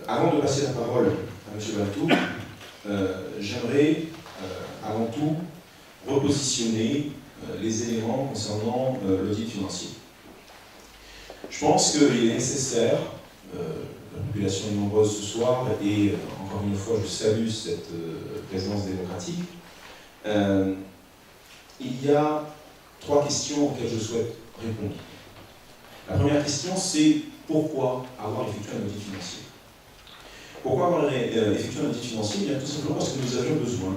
Avant de passer la parole à M. Baltou, j'aimerais avant tout repositionner les éléments concernant l'audit financier. Je pense qu'il est nécessaire, la population est nombreuse ce soir, et encore une fois je salue cette présence démocratique. Il y a 3 questions auxquelles je souhaite répondre. La première question, c'est pourquoi avoir effectué un audit financier? Pourquoi avoir effectué un audit financier? Eh bien, tout simplement parce que nous avions besoin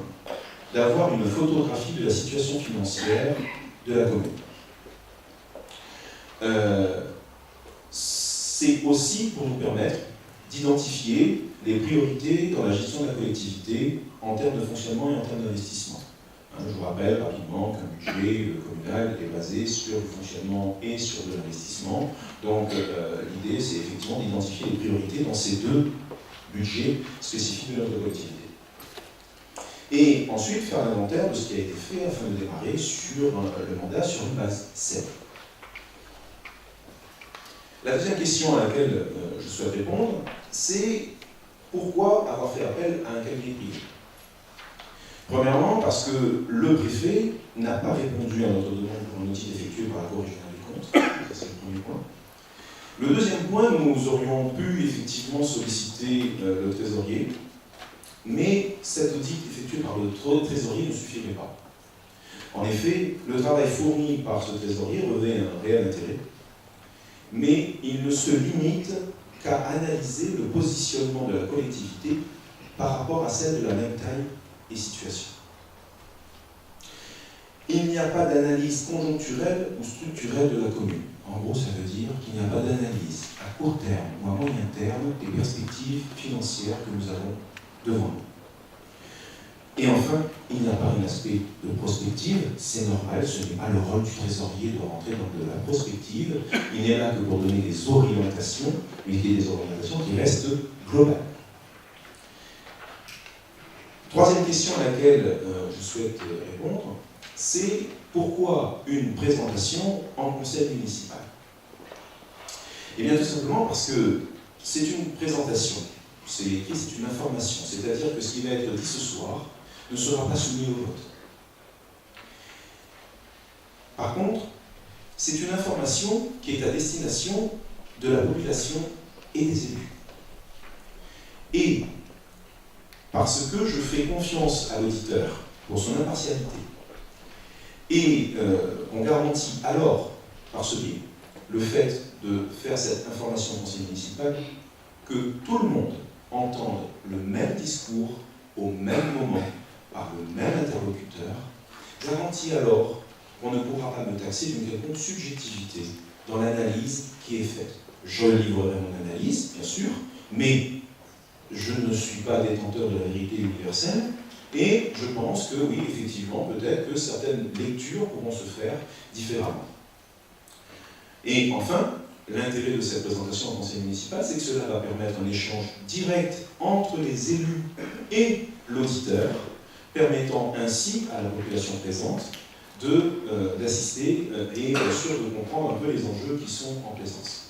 d'avoir une photographie de la situation financière de la commune. C'est aussi pour nous permettre d'identifier les priorités dans la gestion de la collectivité en termes de fonctionnement et en termes d'investissement. Je vous rappelle rapidement qu'un budget communal est basé sur le fonctionnement et sur de l'investissement. Donc l'idée, c'est effectivement d'identifier les priorités dans ces 2 budgets spécifiques de notre collectivité. Et ensuite, faire l'inventaire de ce qui a été fait afin de démarrer sur le mandat sur une base saine. La deuxième question à laquelle je souhaite répondre, c'est pourquoi avoir fait appel à un cabinet privé? Premièrement, parce que le préfet n'a pas répondu à notre demande pour un audit effectué par la Cour régionale des comptes. Ça, c'est le premier point. Le deuxième point, nous aurions pu effectivement solliciter le trésorier, mais cet audit effectué par le trésorier ne suffirait pas. En effet, le travail fourni par ce trésorier revêt un réel intérêt, mais il ne se limite qu'à analyser le positionnement de la collectivité par rapport à celle de la même taille et situation. Il n'y a pas d'analyse conjoncturelle ou structurelle de la commune. En gros, ça veut dire qu'il n'y a pas d'analyse à court terme ou à moyen terme des perspectives financières que nous avons devant nous. Et enfin, il n'y a pas un aspect de prospective, c'est normal, ce n'est pas le rôle du trésorier de rentrer dans de la prospective, il n'est là que pour donner des orientations, mais qui est des orientations qui restent globales. Troisième question à laquelle je souhaite répondre, c'est pourquoi une présentation en conseil municipal? Eh bien tout simplement parce que c'est une présentation, c'est une information, c'est-à-dire que ce qui va être dit ce soir ne sera pas soumis au vote. Par contre, c'est une information qui est à destination de la population et des élus. Et parce que je fais confiance à l'auditeur pour son impartialité, et on garantit alors, par ce biais, le fait de faire cette information au conseil municipal, que tout le monde entende le même discours au même moment, par le même interlocuteur, garantit alors qu'on ne pourra pas me taxer d'une quelconque subjectivité dans l'analyse qui est faite. Je livrerai mon analyse, bien sûr, mais je ne suis pas détenteur de la vérité universelle, et je pense que oui, effectivement, peut-être que certaines lectures pourront se faire différemment. Et enfin, l'intérêt de cette présentation au conseil municipal, c'est que cela va permettre un échange direct entre les élus et l'auditeur, permettant ainsi à la population présente d'assister et bien sûr de comprendre un peu les enjeux qui sont en présence.